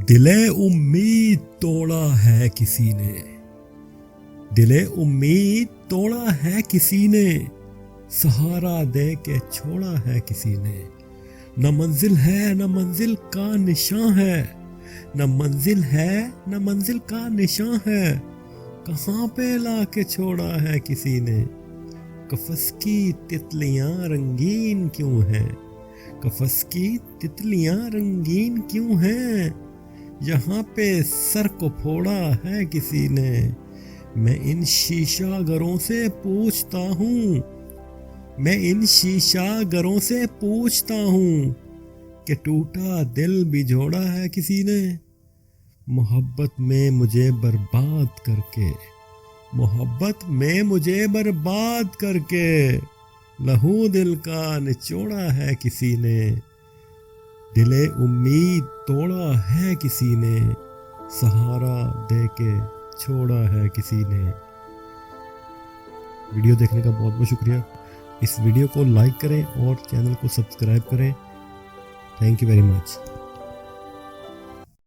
دلے امید توڑا ہے کسی نے، دلے امید توڑا ہے کسی نے، سہارا دے کے چھوڑا ہے کسی نے۔ نہ منزل ہے نہ منزل کا نشاں ہے، نہ منزل ہے نہ منزل کا نشاں ہے، کہاں پہ لا کے چھوڑا ہے کسی نے۔ قفس کی تتلیاں رنگین کیوں ہیں، قفس کی تتلیاں رنگین کیوں ہیں، یہاں پہ سر کو پھوڑا ہے کسی نے۔ میں ان شیشہ گروں سے پوچھتا ہوں، میں ان شیشہ گروں سے پوچھتا ہوں کہ ٹوٹا دل بھی جوڑا ہے کسی نے۔ محبت میں مجھے برباد کر کے، محبت میں مجھے برباد کر کے، لہو دل کا نچوڑا ہے کسی نے۔ دلے امید توڑا ہے کسی نے، سہارا دے کے چھوڑا ہے کسی نے۔ ویڈیو دیکھنے کا بہت بہت شکریہ۔ اس ویڈیو کو لائک کریں اور چینل کو سبسکرائب کریں۔ Thank you very much.